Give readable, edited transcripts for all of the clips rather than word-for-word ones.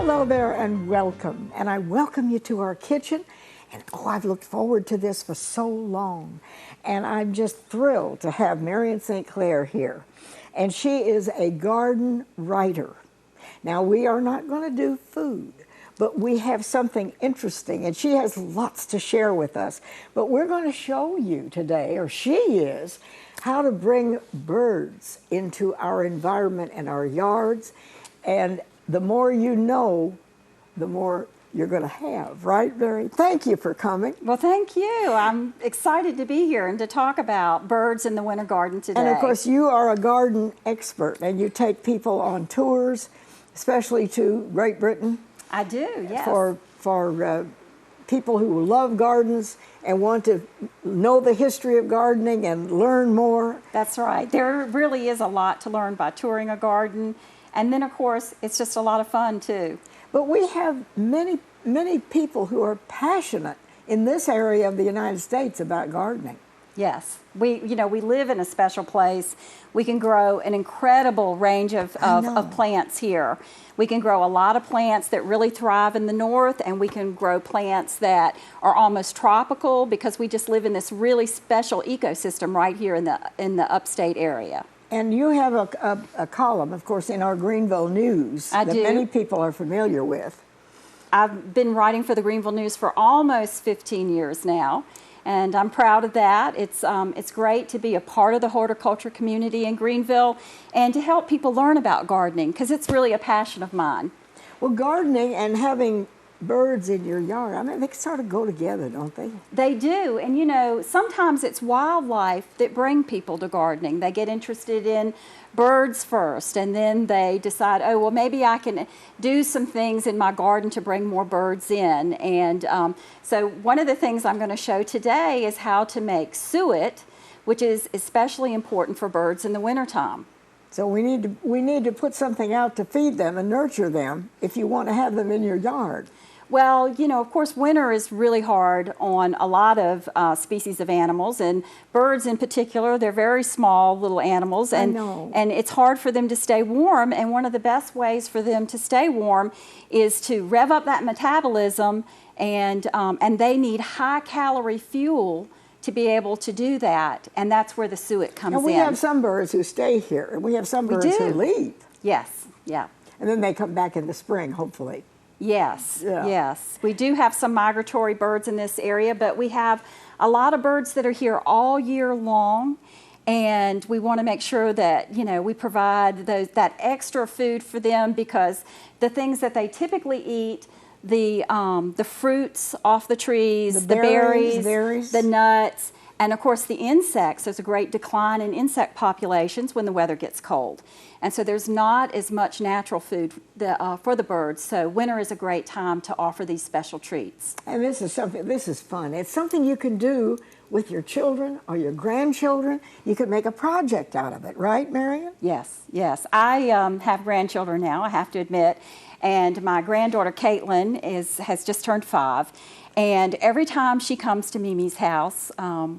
Hello there and welcome. And I welcome you to our kitchen. And I've looked forward to this for so long. And I'm just thrilled to have Marion St. Clair here. And she is a garden writer. Now, we are not going to do food, but we have something interesting, and she has lots to share with us. But we're going to show you today, or she is, how to bring birds into our environment and our yards. And the more you know, the more you're going to have, right, Mary? Thank you for coming. Well, thank you. I'm excited to be here and to talk about birds in the winter garden today. And of course, you are a garden expert, and you take people on tours, especially to Great Britain. I do, yes. For people who love gardens and want to know the history of gardening and learn more. That's right. There really is a lot to learn by touring a garden. And then, of course, it's just a lot of fun, too. But we have many, many people who are passionate in this area of the United States about gardening. Yes. We live in a special place. We can grow an incredible range of plants here. We can grow a lot of plants that really thrive in the north, and we can grow plants that are almost tropical because we just live in this really special ecosystem right here in the upstate area. And you have a column, of course, in our Greenville News that many people are familiar with. I've been writing for the Greenville News for almost 15 years now, and I'm proud of that. It's great to be a part of the horticulture community in Greenville and to help people learn about gardening because it's really a passion of mine. Well, gardening and having birds in your yard, I mean, they sort of go together, don't they? They do, and sometimes it's wildlife that bring people to gardening. They get interested in birds first, and then they decide, oh, well, maybe I can do some things in my garden to bring more birds in. And so one of the things I'm going to show today is how to make suet, which is especially important for birds in the wintertime. So we need to put something out to feed them and nurture them if you want to have them in your yard. Well, of course, winter is really hard on a lot of species of animals, and birds in particular. They're very small little animals, and it's hard for them to stay warm. And one of the best ways for them to stay warm is to rev up that metabolism, and they need high-calorie fuel to be able to do that, and that's where the suet comes in. And we have some birds who stay here, and we have some birds who leave. Yes, yeah. And then they come back in the spring, hopefully. Yes, yes. We do have some migratory birds in this area, but we have a lot of birds that are here all year long, and we want to make sure that, we provide that extra food for them because the things that they typically eat, the fruits off the trees, the berries, the nuts, and of course the insects. There's a great decline in insect populations when the weather gets cold. And so there's not as much natural food for the birds. So winter is a great time to offer these special treats. And this is fun. It's something you can do with your children or your grandchildren. You could make a project out of it, right, Marion? Yes, yes. I have grandchildren now, I have to admit. And my granddaughter, Caitlin, has just turned 5. And every time she comes to Mimi's house,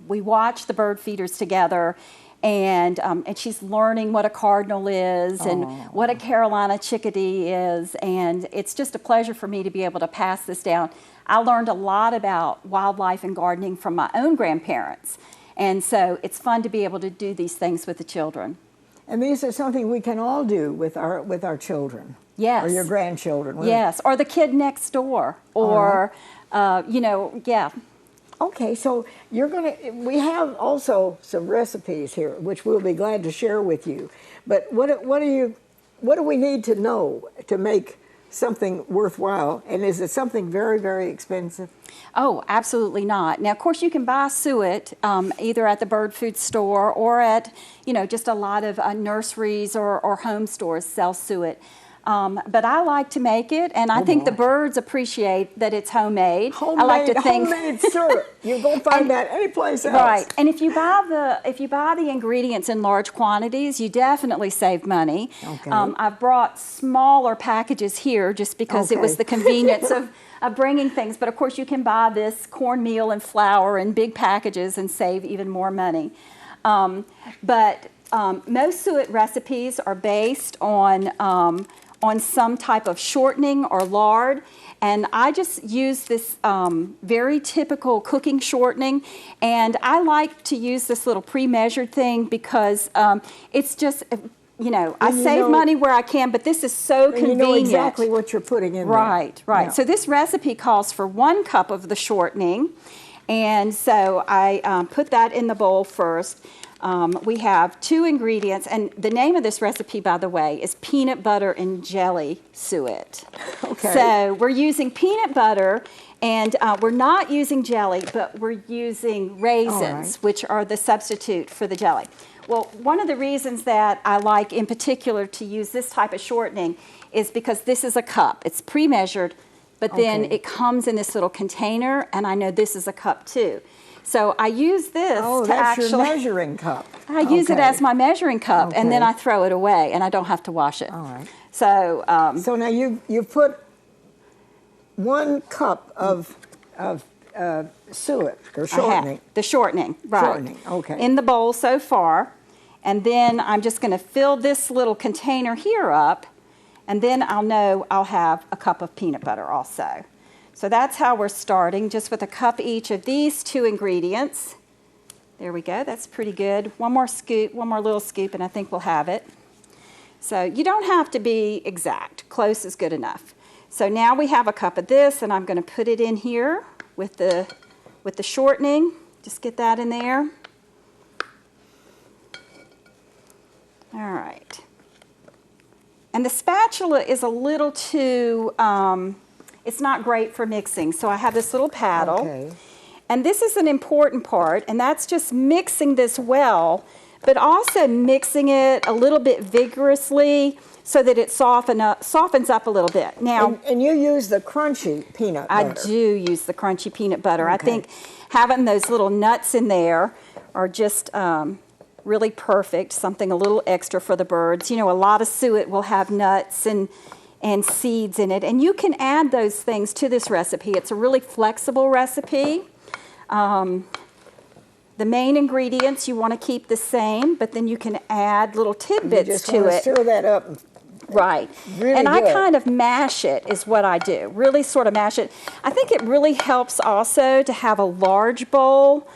we watch the bird feeders together. And she's learning what a cardinal is and what a Carolina chickadee is. And it's just a pleasure for me to be able to pass this down. I learned a lot about wildlife and gardening from my own grandparents. And so it's fun to be able to do these things with the children. And these are something we can all do with our children. Yes. Or your grandchildren. Yes, or the kid next door. Or, yeah. Okay, so we have also some recipes here, which we'll be glad to share with you. But what do we need to know to make something worthwhile? And is it something very, very expensive? Oh, absolutely not. Now, of course, you can buy suet either at the bird food store or at, just a lot of nurseries or home stores sell suet. But I like to make it, and I think the birds appreciate that it's homemade. Homemade syrup. You won't find that anyplace else. Right, and if you buy the ingredients in large quantities, you definitely save money. Okay. I've brought smaller packages here just because it was the convenience of bringing things. But of course, you can buy this cornmeal and flour in big packages and save even more money. Most suet recipes are based on on some type of shortening or lard. And I just use this very typical cooking shortening. And I like to use this little pre-measured thing because it's just, you know, I save money where I can, but this is so convenient. You know exactly what you're putting in there. Right. Yeah. So this recipe calls for 1 cup of the shortening. And so I put that in the bowl first. We have 2 ingredients, and the name of this recipe, by the way, is peanut butter and jelly suet. Okay. So we're using peanut butter, and we're not using jelly, but we're using raisins, which are the substitute for the jelly. Well, one of the reasons that I like in particular to use this type of shortening is because this is a cup. It's pre-measured, but then it comes in this little container, and I know this is a cup too. So I use this to that's actually... your measuring cup. I use it as my measuring cup, and then I throw it away, and I don't have to wash it. All right. So... so now you put 1 cup of suet, or shortening. The shortening, right. Shortening, okay. In the bowl so far. And then I'm just going to fill this little container here up, and then I'll know I'll have a cup of peanut butter also. So that's how we're starting, just with a cup each of these 2 ingredients. There we go, that's pretty good. One more little scoop, and I think we'll have it. So you don't have to be exact, close is good enough. So now we have a cup of this, and I'm going to put it in here with the shortening. Just get that in there. All right. And the spatula is a little too, it's not great for mixing. So I have this little paddle. Okay. And this is an important part, and that's just mixing this well, but also mixing it a little bit vigorously so that it softens up a little bit. Now, and you use the crunchy peanut butter. I do use the crunchy peanut butter. I think having those little nuts in there are just really perfect, something a little extra for the birds. You know, a lot of suet will have nuts and seeds in it, and you can add those things to this recipe. It's a really flexible recipe. The main ingredients you want to keep the same, but then you can add little tidbits to it. Stir that up. Right. Really and good. I kind of mash it is what I do. Really sort of mash it. I think it really helps also to have a large bowl.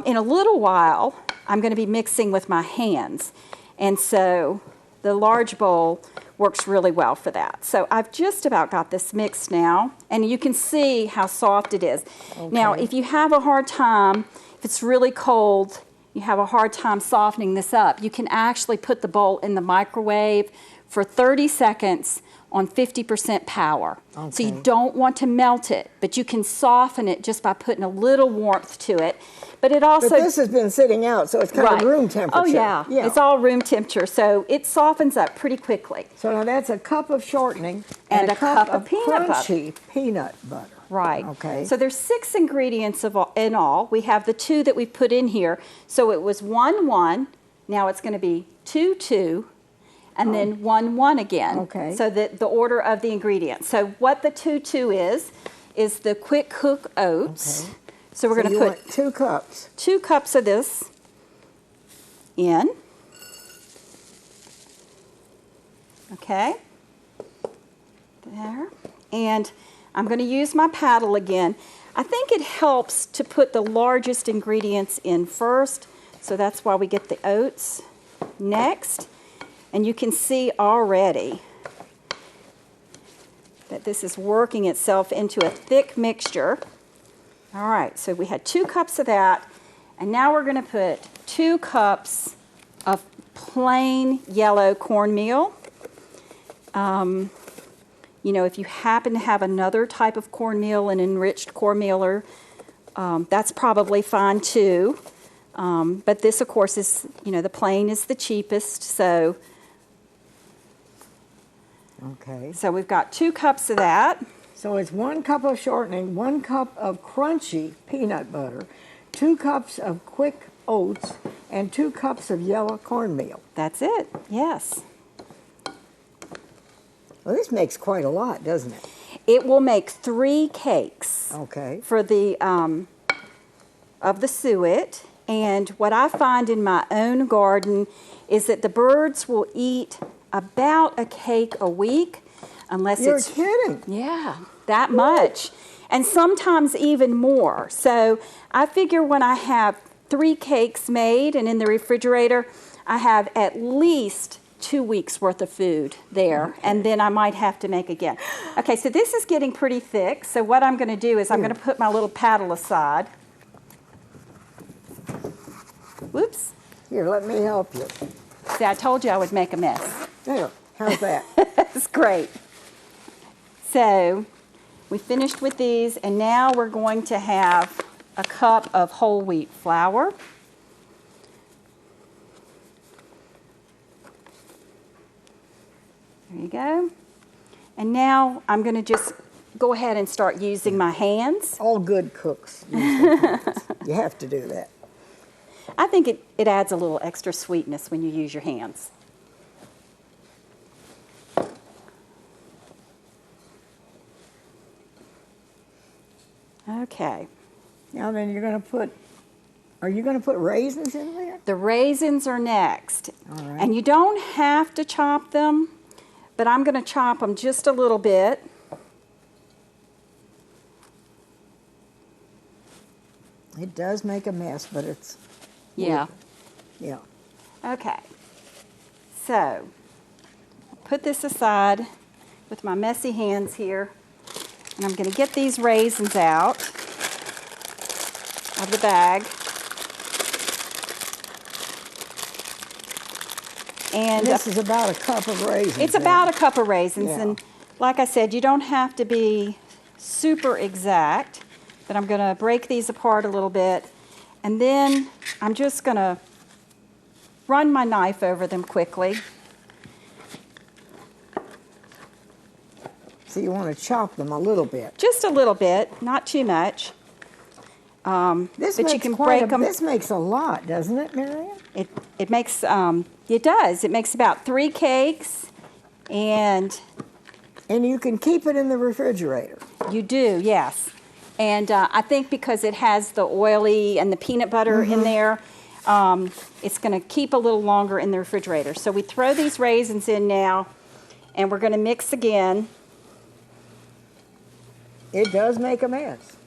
In a little while, I'm going to be mixing with my hands. And so the large bowl works really well for that. So I've just about got this mixed now, and you can see how soft it is. Okay. Now, if you have a hard time, if it's really cold, you have a hard time softening this up, you can actually put the bowl in the microwave for 30 seconds on 50% power. Okay. So you don't want to melt it, but you can soften it just by putting a little warmth to it. But it also... But this has been sitting out, so it's kind of room temperature. Oh, yeah. It's all room temperature, so it softens up pretty quickly. So now that's a cup of shortening and a cup of crunchy peanut butter. Right. Okay. So there's 6 ingredients in all. We have the 2 that we put in here. So it was 1, 1. Now it's going to be 2, 2. And then 1, 1 again. Okay. So that the order of the ingredients. So what the 2, 2 is the quick cook oats. Okay. So we're going to put 2 cups. 2 cups of this in. Okay. There. And I'm going to use my paddle again. I think it helps to put the largest ingredients in first. So that's why we get the oats next. And you can see already that this is working itself into a thick mixture. All right, so we had 2 cups of that, and now we're going to put 2 cups of plain yellow cornmeal. You know, if you happen to have another type of cornmeal, an enriched cornmeal, that's probably fine too. But this, of course, is, you know, the plain is the cheapest, so... Okay. So we've got 2 cups of that. So it's 1 cup of shortening, 1 cup of crunchy peanut butter, 2 cups of quick oats, and 2 cups of yellow cornmeal. That's it, yes. Well, this makes quite a lot, doesn't it? It will make 3 cakes. Okay. For the, of the suet. And what I find in my own garden is that the birds will eat about a cake a week, unless You're it's... kidding. Yeah, that much. And sometimes even more. So I figure when I have 3 cakes made and in the refrigerator, I have at least 2 weeks worth of food there, okay. And then I might have to make again. Okay, so this is getting pretty thick. So what I'm going to do is I'm going to put my little paddle aside. Whoops. Here, let me help you. See, I told you I would make a mess. There, how's that? That's great. So we finished with these, and now we're going to have a cup of whole wheat flour. There you go. And now I'm going to just go ahead and start using my hands. All good cooks use their hands. You have to do that. I think it adds a little extra sweetness when you use your hands. Okay. Now then you're going to put, are you going to put raisins in there? The raisins are next. All right. And you don't have to chop them, but I'm going to chop them just a little bit. It does make a mess, but it's... Yeah. Yeah. Okay. So, I'll put this aside with my messy hands here. And I'm going to get these raisins out of the bag. And this is about a cup of raisins. It's about a cup of raisins. Yeah. And like I said, you don't have to be super exact. But I'm going to break these apart a little bit. And then I'm just going to run my knife over them quickly. So you want to chop them a little bit. Just a little bit, not too much. This but you can break them. This makes a lot, doesn't it, Marion? It makes, it does. It makes about 3 cakes, and you can keep it in the refrigerator. You do, yes. And I think because it has the oily and the peanut butter in there, it's going to keep a little longer in the refrigerator. So we throw these raisins in now, and we're going to mix again. It does make a mess.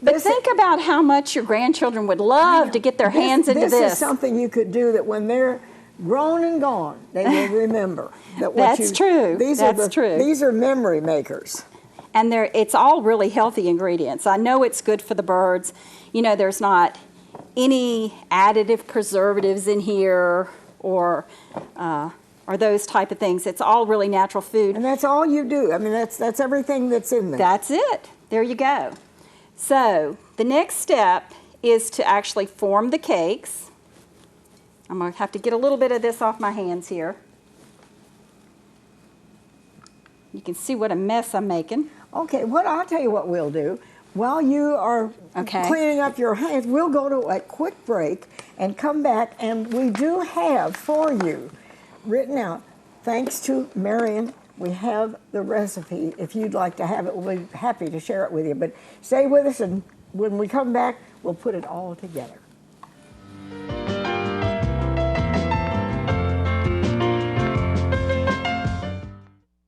But think about how much your grandchildren would love to get their hands into this. This is something you could do that when they're grown and gone, they will remember. That's true. That's true. These are memory makers. And it's all really healthy ingredients. I know it's good for the birds. You know, there's not any additive preservatives in here or those type of things. It's all really natural food. And that's all you do. I mean, that's everything that's in there. That's it. There you go. So the next step is to actually form the cakes. I'm going to have to get a little bit of this off my hands here. You can see what a mess I'm making. Okay, I'll tell you what we'll do. While you are cleaning up your hands, we'll go to a quick break and come back, and we do have for you written out, thanks to Marion, we have the recipe. If you'd like to have it, we'll be happy to share it with you. But stay with us, and when we come back, we'll put it all together.